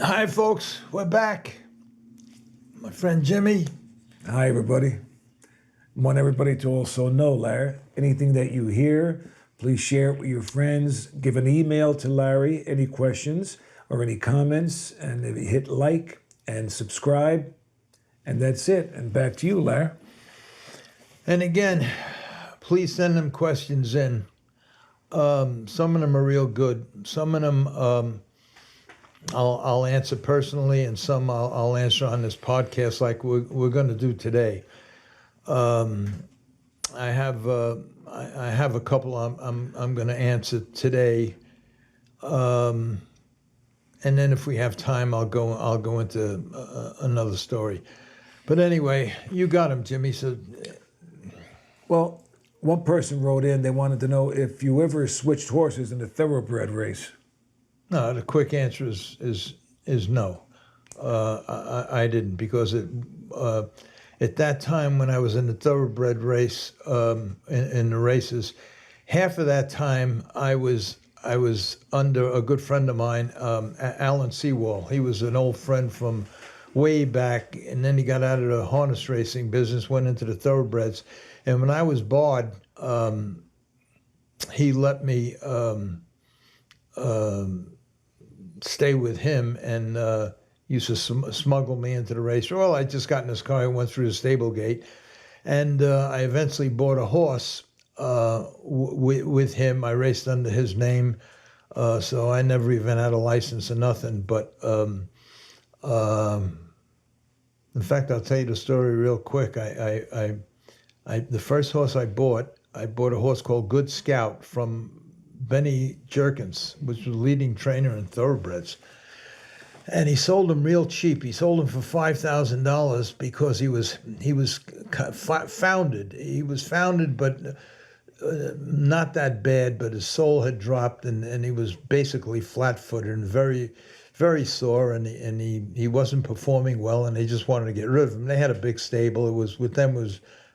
Hi, folks. We're back. My friend Jimmy. Hi, everybody. I want everybody to also know, Larry, anything that you hear, please share it with your friends. Give an email to Larry, any questions or any comments, and hit like and subscribe. And that's it. And back to you, Larry. And again, please send them questions in. Some of them are real good. Some of them I'll answer personally, and some I'll answer on this podcast, like we're going to do today. I have a couple I'm going to answer today, and then if we have time, I'll go into another story. But anyway, you got him, Jimmy. So, well, one person wrote in. They wanted to know if you ever switched horses in a thoroughbred race. no, the quick answer is no. I didn't, because at that time when I was in the thoroughbred race, in the races, half of that time I was under a good friend of mine, Alan Seawall. He was an old friend from way back, and then he got out of the harness racing business, went into the thoroughbreds. And when I was barred, he let me stay with him and used to smuggle me into the race. Well, I just got in his car, I went through the stable gate, and I eventually bought a horse with him. I raced under his name, so I never even had a license or nothing. But in fact, I'll tell you the story real quick. The first horse I bought a horse called Good Scout from Benny Jerkins, which was a leading trainer in thoroughbreds. And he sold him real cheap. He sold him for $5,000 because he was founded. He was founded, but not that bad. But his soul had dropped, and he was basically flat-footed and very, very sore. And he wasn't performing well, and they just wanted to get rid of him. They had a big stable. It was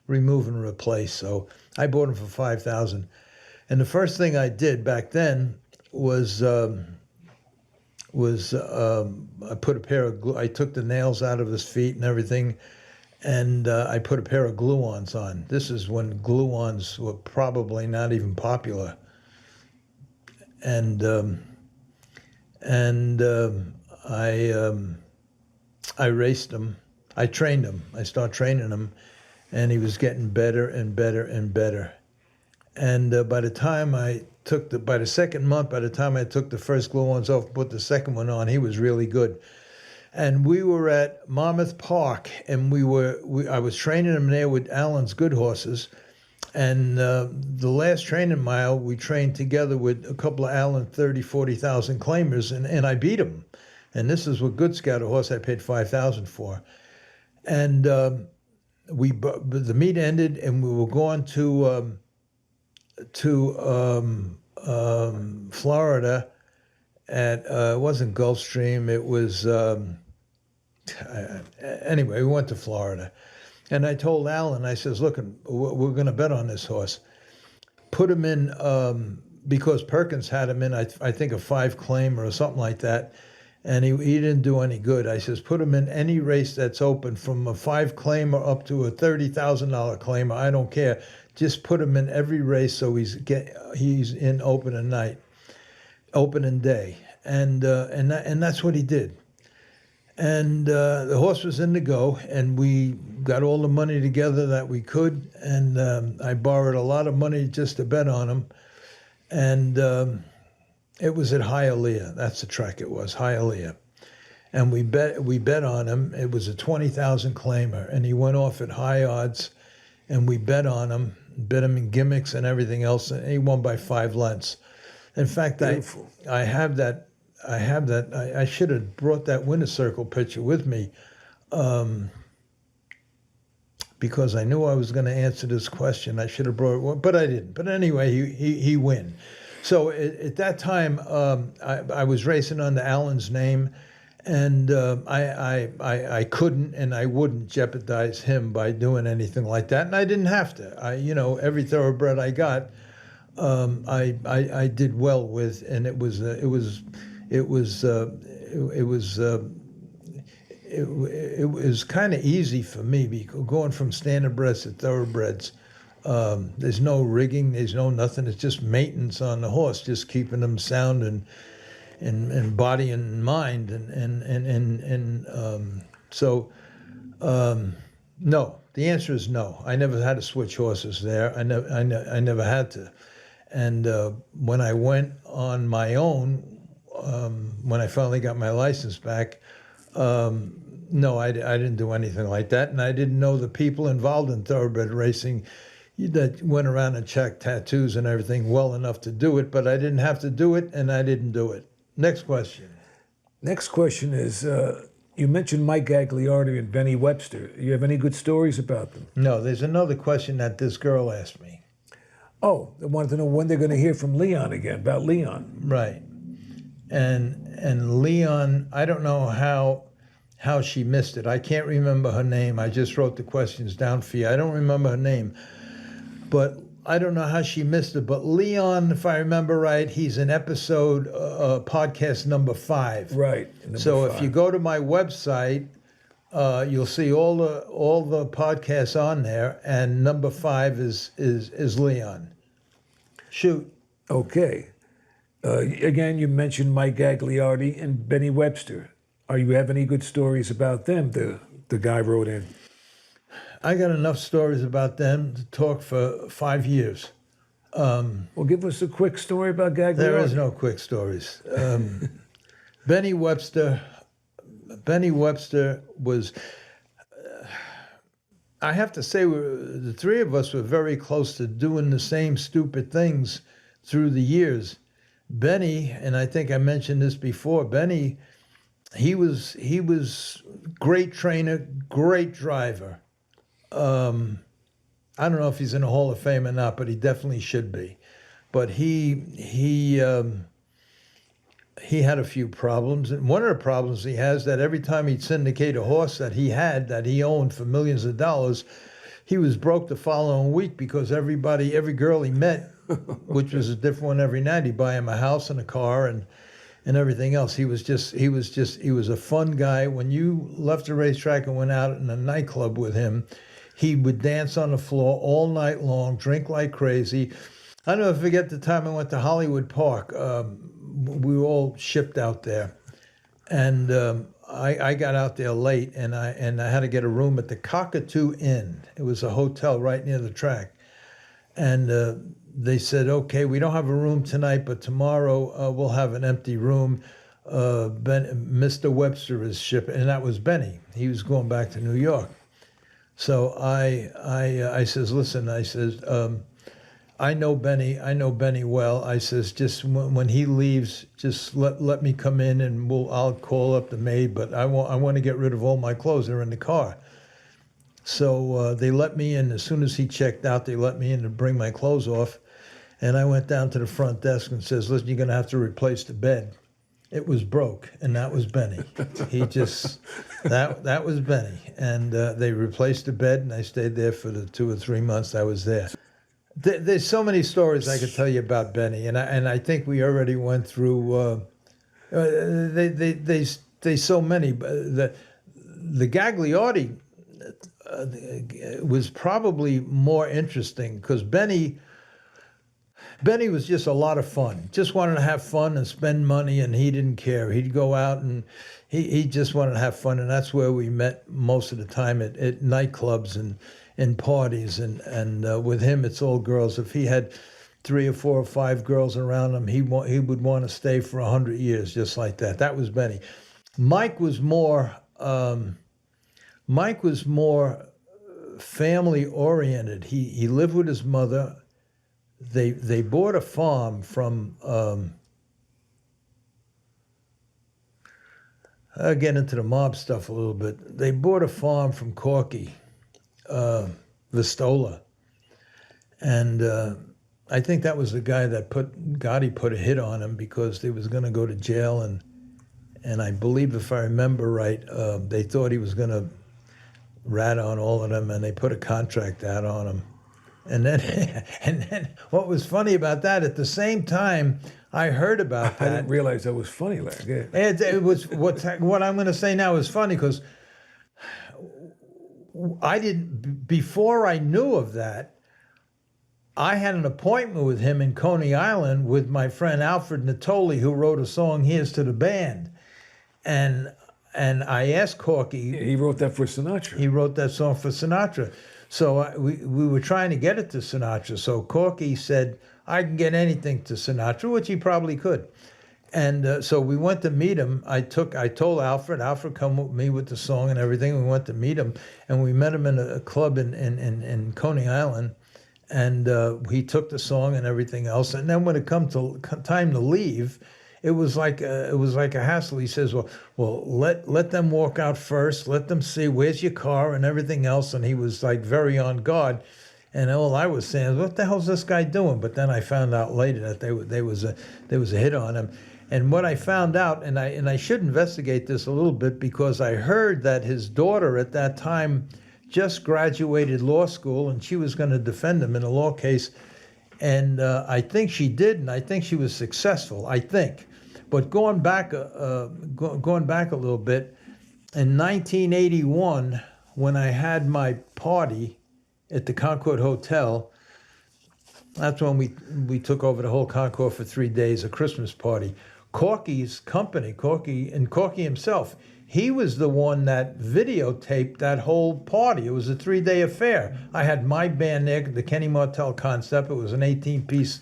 remove and replace. So I bought him for $5,000. And the first thing I did back then was I put a pair of I took the nails out of his feet and everything, and I put a pair of glue-ons on. This is when glue-ons were probably not even popular. And I raced him. I trained him. I started training him, and he was getting better and better and better. And by the time I took the second month, by the time I took the first glue-ons off, put the second one on, he was really good. And we were at Monmouth Park, and I was training him there with Alan's good horses. And the last training mile, we trained together with a couple of Alan 30,000, 40,000 claimers, and I beat him. And this is with Good Scout, a horse I paid $5,000 for. And the meet ended, and we were going to Florida at it wasn't Gulfstream, it was anyway, we went to Florida, and I told Alan, I says, look, we're going to bet on this horse, put him in, because Perkins had him in, I think a 5 claim or something like that, and he didn't do any good. I says, put him in any race that's open, from a 5 claimer up to a $30,000 claimer, I don't care. Just put him in every race so he's in opening day, and that's what he did. And the horse was in the go, and we got all the money together that we could, and I borrowed a lot of money just to bet on him, and it was at Hialeah. That's the track it was, Hialeah. And we bet on him. It was a 20,000 claimer, and he went off at high odds, and we bet on him. Bet him in gimmicks and everything else, and he won by 5 lengths. In fact, I have that. I should have brought that winner's circle picture with me, because I knew I was going to answer this question. I should have brought it, but I didn't. But anyway, he win. So at that time, I was racing under Alan's name, and I couldn't and I wouldn't jeopardize him by doing anything like that, and I didn't have to. Every thoroughbred I got, I did well with, and it was it was kind of easy for me because going from standardbreds to thoroughbreds. There's no rigging, there's no nothing. It's just maintenance on the horse, just keeping them sound and body and mind, no. The answer is no. I never had to switch horses there. I never had to. And when I went on my own, when I finally got my license back, no, I didn't do anything like that, and I didn't know the people involved in thoroughbred racing that went around and checked tattoos and everything well enough to do it, but I didn't have to do it, and I didn't do it. Next question. Next question is, you mentioned Mike Gagliardi and Benny Webster. You have any good stories about them? No, there's another question that this girl asked me. Oh, they wanted to know when they're going to hear from Leon again, about Leon. Right. And Leon, I don't know how she missed it. I can't remember her name. I just wrote the questions down for you. I don't remember her name. But I don't know how she missed it. But Leon, if I remember right, he's in episode podcast number 5. Right. So if you go to my website, you'll see all the podcasts on there, and number 5 is Leon. Shoot. Okay. Again, you mentioned Mike Gagliardi and Benny Webster. Are you have any good stories about them? The guy wrote in. I got enough stories about them to talk for 5 years. Well, give us a quick story about Gagliardi. There is no quick stories. Benny Webster was, I have to say, the three of us were very close to doing the same stupid things through the years. Benny, and I think I mentioned this before, Benny, he was great trainer, great driver. I don't know if he's in the Hall of Fame or not, but he definitely should be. But he had a few problems, and one of the problems he has that every time he'd syndicate a horse that he owned for millions of dollars, he was broke the following week because every girl he met, which was a different one every night, he'd buy him a house and a car and everything else. He was a fun guy. When you left the racetrack and went out in a nightclub with him, he would dance on the floor all night long, drink like crazy. I'll never forget the time I went to Hollywood Park. We were all shipped out there, and I got out there late, and I had to get a room at the Cockatoo Inn. It was a hotel right near the track, and they said, "Okay, we don't have a room tonight, but tomorrow we'll have an empty room." Mr. Webster is shipping, and that was Benny. He was going back to New York. So I says, "Listen," I says, I know Benny well. I says, just when he leaves, just let me come in and I'll call up the maid, but I want to get rid of all my clothes. They're in the car. So they let me in. As soon as he checked out, they let me in to bring my clothes off. And I went down to the front desk and says, "Listen, you're going to have to replace the bed." It was broke, and that was Benny. He just, that was Benny. And they replaced the bed, and I stayed there for the 2 or 3 months I was there. There's so many stories I could tell you about Benny, and I think we already went through. There's so many. The Gagliardi was probably more interesting because Benny was just a lot of fun. Just wanted to have fun and spend money, and he didn't care. He'd go out and he just wanted to have fun, and that's where we met most of the time at nightclubs and in parties, and with him it's all girls. If he had 3 or 4 or 5 girls around him, he would want to stay for 100 years, just like that. That was Benny. Mike was more family oriented. He lived with his mother. They bought a farm from. I'll get into the mob stuff a little bit. They bought a farm from Corky Vastola, and I think that was the guy that Gotti put a hit on him because he was going to go to jail, and I believe, if I remember right, they thought he was going to rat on all of them, and they put a contract out on him. And then what was funny about that, at the same time, I heard about I that. didn't realize that was funny, Larry. Yeah. It was what I'm going to say now is funny because I didn't, before I knew of that, I had an appointment with him in Coney Island with my friend Alfred Natoli, who wrote a song, Here's to the Band. And I asked Corky. He wrote that for Sinatra. He wrote that song for Sinatra. So we were trying to get it to Sinatra. So Corky said, I can get anything to Sinatra, which he probably could. And so we went to meet him. I told Alfred come with me with the song and everything. We went to meet him, and we met him in a club in Coney Island. And he took the song and everything else. And then when it come to time to leave, it was like a hassle. He says, well, let them walk out first. Let them see where's your car and everything else. And he was like very on guard. And all I was saying is, what the hell's this guy doing? But then I found out later that there was a hit on him. And what I found out, and I should investigate this a little bit because I heard that his daughter at that time just graduated law school, and she was going to defend him in a law case. And I think she did, and I think she was successful. I think. But going back a little bit, in 1981, when I had my party at the Concord Hotel, that's when we took over the whole Concord for 3 days, a Christmas party. Corky's company, Corky himself, he was the one that videotaped that whole party. It was a 3-day affair. I had my band there, the Kenny Martell Concept. It was an 18-piece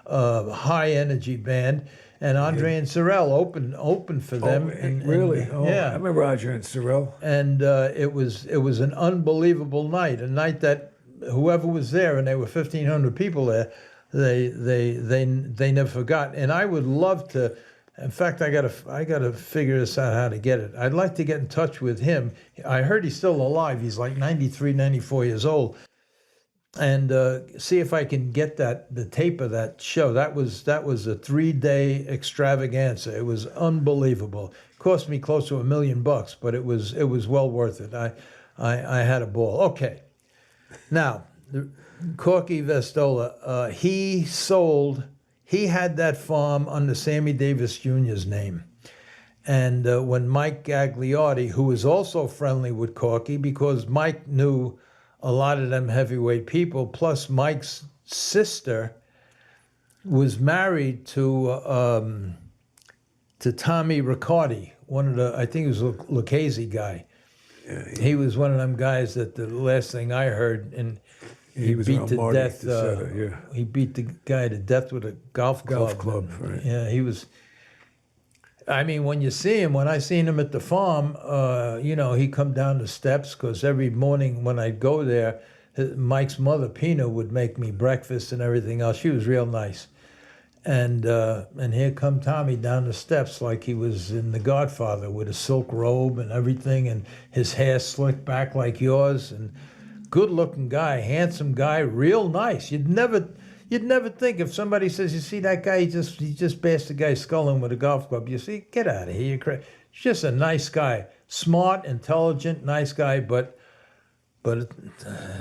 high-energy band. And Andre and Sorrell opened for them. Really? Yeah. I remember Andre and Sorrell. And it was an unbelievable night, a night that whoever was there, and there were 1,500 people there, they never forgot. And I would love to. In fact, I gotta figure this out how to get it. I'd like to get in touch with him. I heard he's still alive. He's like 93, 94 years old, and see if I can get the tape of that show. That was a 3-day extravaganza. It was unbelievable. It cost me close to $1 million, but it was well worth it. I had a ball. Okay, now Corky Vastola, he had that farm under Sammy Davis Jr.'s name. And when Mike Gagliardi, who was also friendly with Corky, because Mike knew a lot of them heavyweight people, plus Mike's sister was married to Tommy Riccardi, I think he was a Lucchese guy. Yeah, he was one of them guys that the last thing I heard, and he beat to death. He beat the guy to death with a golf club. Right. Yeah, he was. I mean, when you see him, when I seen him at the farm, he come down the steps because every morning when I'd go there, Mike's mother Pina would make me breakfast and everything else. She was real nice, and here come Tommy down the steps like he was in The Godfather with a silk robe and everything, and his hair slicked back like yours, and good-looking guy, handsome guy, real nice. You'd never think if somebody says, you see that guy, he just bashed the guy's skull in with a golf club. You see, get out of here. You're crazy. He's just a nice guy, smart, intelligent, nice guy, but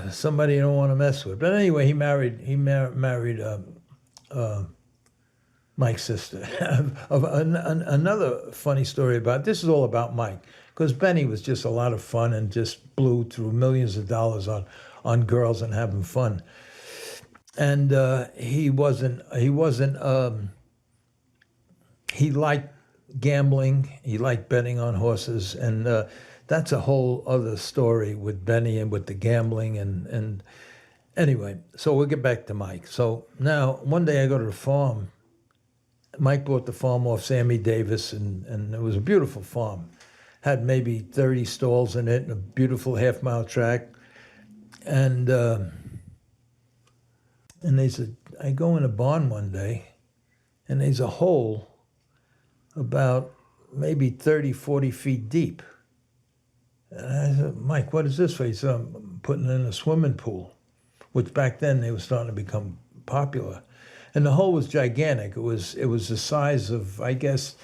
somebody you don't want to mess with. But anyway, he married Mike's sister. Another funny story this is all about Mike. Because Benny was just a lot of fun and just blew through millions of dollars on girls and having fun. And he liked gambling. He liked betting on horses. And that's a whole other story with Benny and with the gambling. And anyway, so we'll get back to Mike. So now one day I go to the farm. Mike bought the farm off Sammy Davis, and it was a beautiful farm. Had maybe 30 stalls in it and a beautiful half-mile track. And they said, I go in a barn one day, and there's a hole about maybe 30, 40 feet deep. And I said, Mike, what is this for? He said, I'm putting in a swimming pool, which back then they were starting to become popular. And the hole was gigantic. It was the size of, I guess,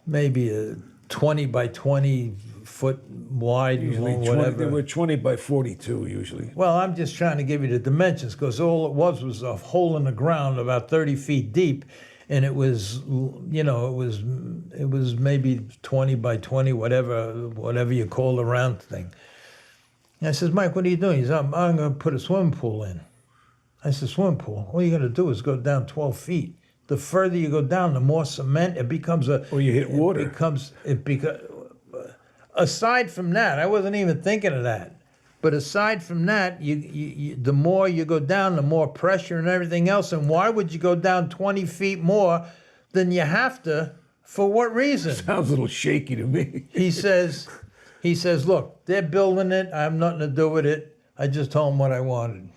maybe a 20 by 20 foot wide, usually whatever. They were 20 by 42 usually. Well, I'm just trying to give you the dimensions because all it was a hole in the ground about 30 feet deep. and it was, you know, it was maybe 20 by 20, whatever you call the round thing. And I says, Mike, what are you doing? He says, I'm going to put a swimming pool in. I said, swimming pool? All you got to do is go down 12 feet. The further you go down, the more cement it becomes. Or you hit water. It becomes. Aside from that, I wasn't even thinking of that. But aside from that, you the more you go down, the more pressure and everything else. And why would you go down 20 feet more than you have to? For what reason? Sounds a little shaky to me. He says, look, they're building it. I have nothing to do with it. I just told them what I wanted.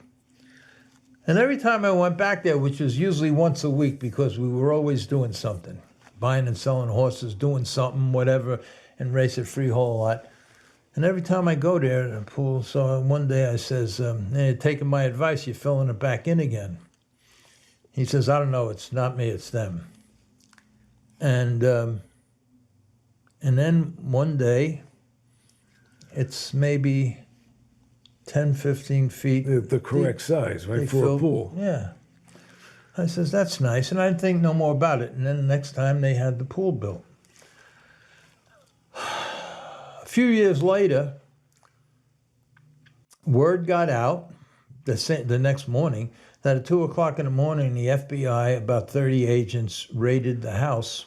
And every time I went back there, which was usually once a week because we were always doing something, buying and selling horses, doing something, whatever, and race at Freehold a lot. And every time I go there to the pool, so one day I says, hey, taking my advice, you're filling it back in again. He says, I don't know, it's not me, it's them. And then one day, it's maybe 10, 15 feet. The correct size, right, for a pool. Yeah. I says, that's nice. And I didn't think no more about it. And then the next time they had the pool built. A few years later, word got out the next morning that at 2 o'clock in the morning, the FBI, about 30 agents, raided the house.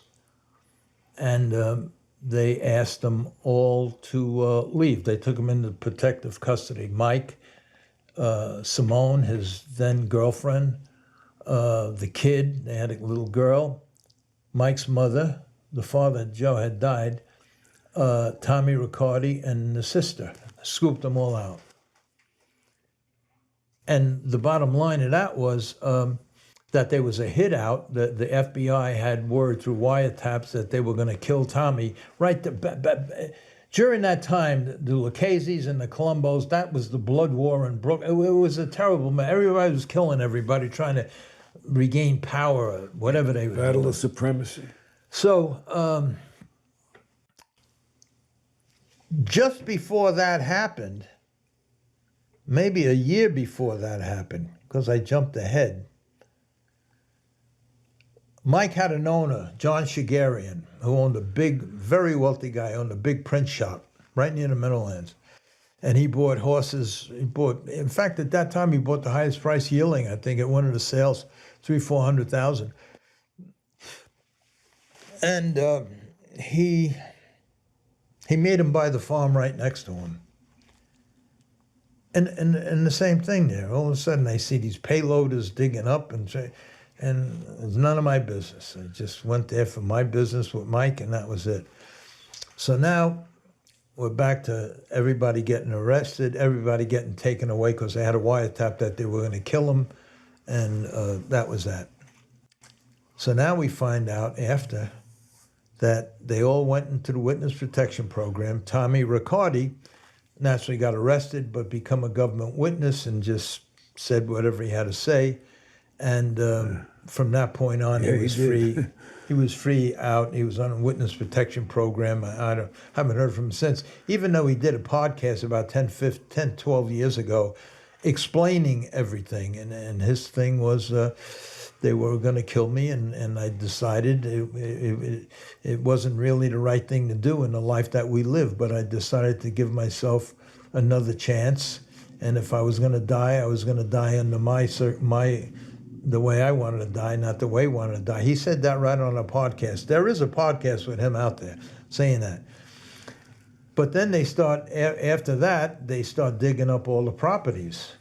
And they asked them all to leave. They took them into protective custody. Mike, Simone, his then girlfriend, the kid, they had a little girl, Mike's mother, the father, Joe, had died, Tommy Riccardi, and the sister. Scooped them all out. And the bottom line of that was that there was a hit out. The FBI had word through wiretaps that they were going to kill Tommy. Right during that time, the Lucchese's and the Colombos, that was the blood war in Brooklyn. It was a terrible. Everybody was killing everybody, trying to regain power, or whatever they were. Battle of supremacy. So just before that happened, maybe a year before that happened, because I jumped ahead, Mike had an owner, John Shegerian, who owned a big, very wealthy guy, owned a big print shop right near the Meadowlands. And he bought horses. In fact, at that time, he bought the highest price yearling, I think, at one of the sales, $300,000-400,000. And he made him buy the farm right next to him. And the same thing there. All of a sudden, I see these payloaders digging up and it's none of my business. I just went there for my business with Mike, and that was it. So now we're back to everybody getting arrested, everybody getting taken away because they had a wiretap that they were going to kill them, and that was that. So now we find out after that they all went into the witness protection program. Tommy Riccardi naturally got arrested, but become a government witness and just said whatever he had to say. And from that point on, he was free. He was free out. He was on a witness protection program. I haven't heard from him since, even though he did a podcast about 12 years ago explaining everything. And his thing was they were going to kill me, and I decided it wasn't really the right thing to do in the life that we live, but I decided to give myself another chance. And if I was going to die, I was going to die under the way I wanted to die, not the way I wanted to die. He said that right on a podcast. There is a podcast with him out there saying that. But then after that, they start digging up all the properties.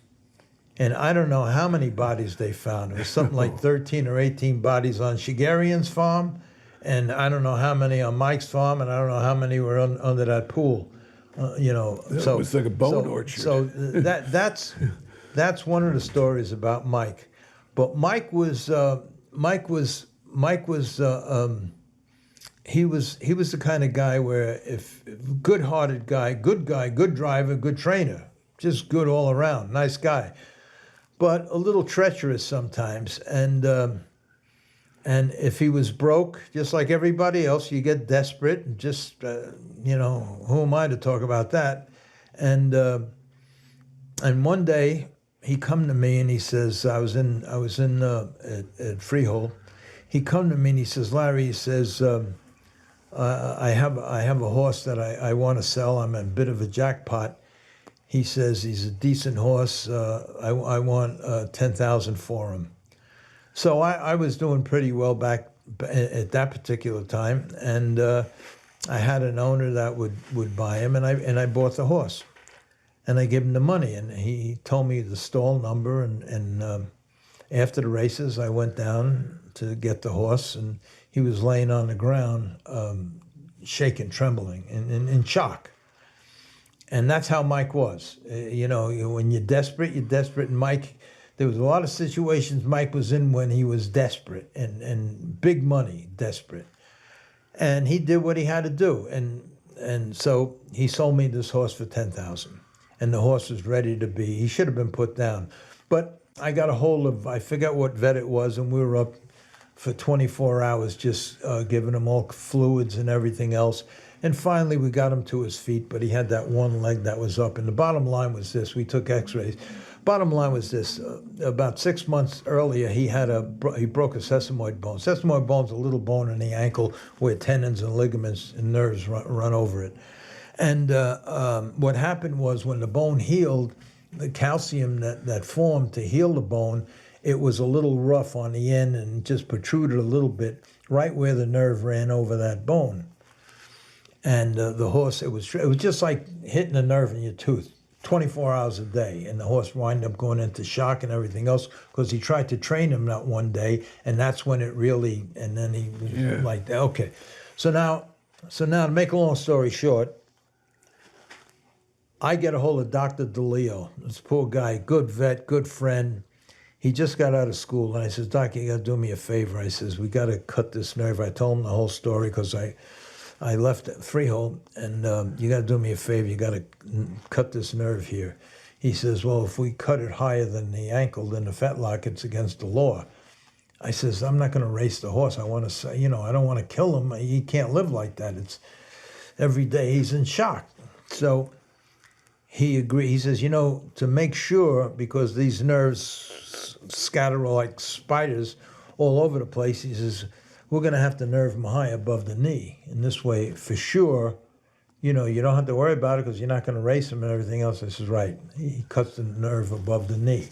And I don't know how many bodies they found. It was something like 13 or 18 bodies on Shegerian's farm, and I don't know how many on Mike's farm, and I don't know how many were under that pool. So it's like a bone orchard. So that's one of the stories about Mike. But Mike was the kind of guy where if good-hearted guy, good driver, good trainer, just good all around, nice guy, but a little treacherous sometimes. And if he was broke, just like everybody else, you get desperate and just who am I to talk about that? And one day he come to me and he says, I was in at Freehold. he come to me and he says, Larry, he says, I have a horse that I want to sell. I'm a bit of a jackpot. He says he's a decent horse. I want 10,000 for him. So I was doing pretty well back at that particular time, and I had an owner that would buy him, and I bought the horse, and I gave him the money, and he told me the stall number, and after the races, I went down to get the horse, and he was laying on the ground, shaking, trembling, in shock. And that's how Mike was. When you're desperate, you're desperate. And Mike, there was a lot of situations Mike was in when he was desperate and big money desperate. And he did what he had to do. And so he sold me this horse for 10,000. And the horse was ready to be, he should have been put down. But I got a hold of, I forget what vet it was, and we were up for 24 hours just giving him all fluids and everything else. And finally we got him to his feet, but he had that one leg that was up. And the bottom line was this, we took x-rays. Bottom line was this, about 6 months earlier, he broke a sesamoid bone. Sesamoid bone's a little bone in the ankle where tendons and ligaments and nerves run over it. And what happened was when the bone healed, the calcium that formed to heal the bone, it was a little rough on the end and just protruded a little bit right where the nerve ran over that bone. And the horse, it was just like hitting a nerve in your tooth, 24 hours a day. And the horse wound up going into shock and everything else because he tried to train him that one day, and that's when it really, and then he was like, okay. So now to make a long story short, I get a hold of Dr. DeLeo, this poor guy, good vet, good friend. He just got out of school, and I says, Doc, you got to do me a favor. I says, we got to cut this nerve. I told him the whole story because I left Freehold, and you got to do me a favor. You got to cut this nerve here. He says, well, if we cut it higher than the ankle, then the fetlock, it's against the law. I says, I'm not going to race the horse. I want to say, I don't want to kill him. He can't live like that. It's every day he's in shock. So he agreed. He says, to make sure, because these nerves scatter like spiders all over the place, he says, we're going to have to nerve him high above the knee. In this way, for sure, you don't have to worry about it because you're not going to race him and everything else. I says, right. He cuts the nerve above the knee.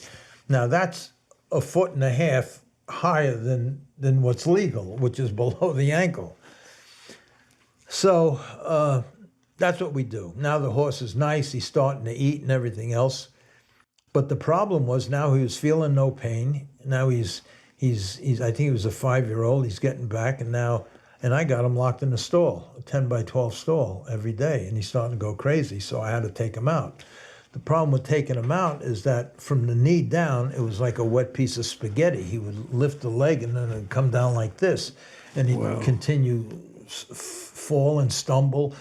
Now, that's 1.5 feet higher than what's legal, which is below the ankle. So that's what we do. Now the horse is nice. He's starting to eat and everything else. But the problem was now he was feeling no pain. Now he's I think he was a 5-year-old. He's getting back, and I got him locked in a stall, a 10 by 12 stall every day, and he's starting to go crazy. So I had to take him out. The problem with taking him out is that from the knee down, it was like a wet piece of spaghetti. He would lift the leg and then it'd come down like this, and he'd continue fall and stumble.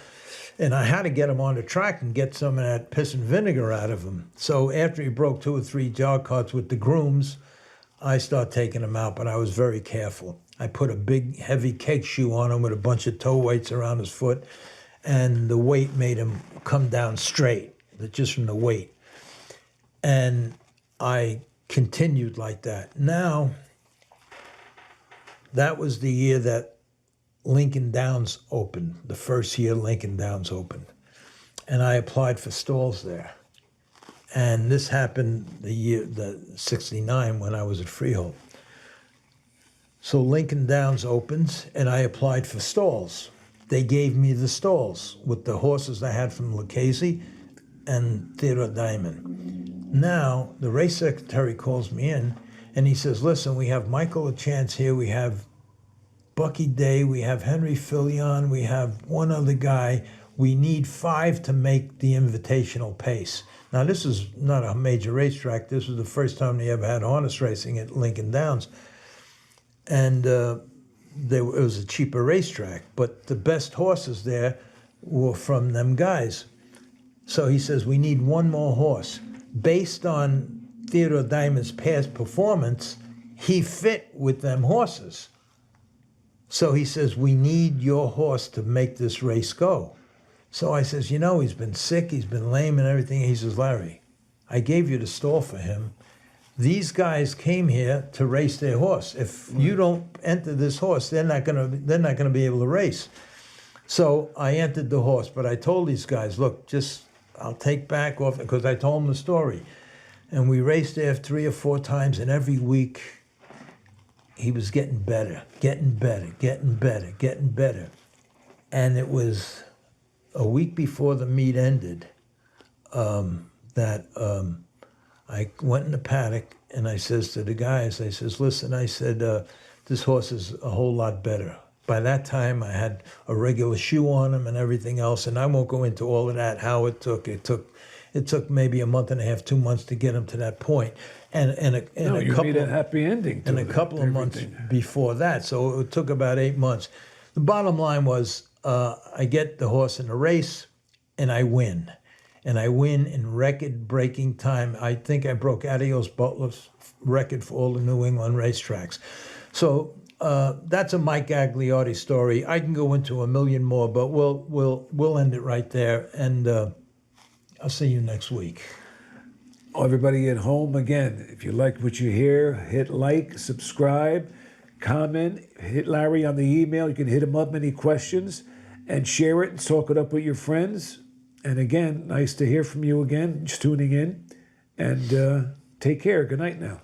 And I had to get him on the track and get some of that piss and vinegar out of him. So after he broke 2 or 3 jog carts with the grooms, I started taking him out, but I was very careful. I put a big, heavy keg shoe on him with a bunch of toe weights around his foot, and the weight made him come down straight, just from the weight. And I continued like that. Now, that was the year that Lincoln Downs opened, the first year Lincoln Downs opened. And I applied for stalls there. And this happened the 69 when I was at Freehold. So Lincoln Downs opens, and I applied for stalls. They gave me the stalls with the horses I had from Lucchese and Theodore Diamond. Now, the race secretary calls me in, and he says, listen, we have Michael LaChance here, we have Bucky Day, we have Henry Fillion, we have one other guy. We need 5 to make the invitational pace. Now, this is not a major racetrack. This was the first time they ever had harness racing at Lincoln Downs. And it was a cheaper racetrack, but the best horses there were from them guys. So he says, we need one more horse. Based on Theodore Diamond's past performance, he fit with them horses. So he says, we need your horse to make this race go. So I says, he's been sick, he's been lame and everything. He says, Larry, I gave you the stall for him. these guys came here to race their horse. If you don't enter this horse, they're not gonna be able to race. So I entered the horse, but I told these guys, look, I'll take back off, because I told them the story. And we raced there 3 or 4 times, and every week he was getting better. And it was a week before the meet ended that I went in the paddock, and I says to the guys, I says, listen, I said, this horse is a whole lot better. By that time, I had a regular shoe on him and everything else, and I won't go into all of that, how it took. It took maybe a month and a half, 2 months to get him to that point. And you made a happy ending to and a couple of months before that, so it took about 8 months. The bottom line was, I get the horse in a race, and I win. And I win in record-breaking time. I think I broke Adios Butler's record for all the New England racetracks. So that's a Mike Gagliardi story. I can go into a million more, but we'll end it right there. And I'll see you next week. Everybody at home, again, if you like what you hear, hit like, subscribe, comment, hit Larry on the email. You can hit him up, any questions, and share it and talk it up with your friends. And again, nice to hear from you again, just tuning in. And take care. Good night now.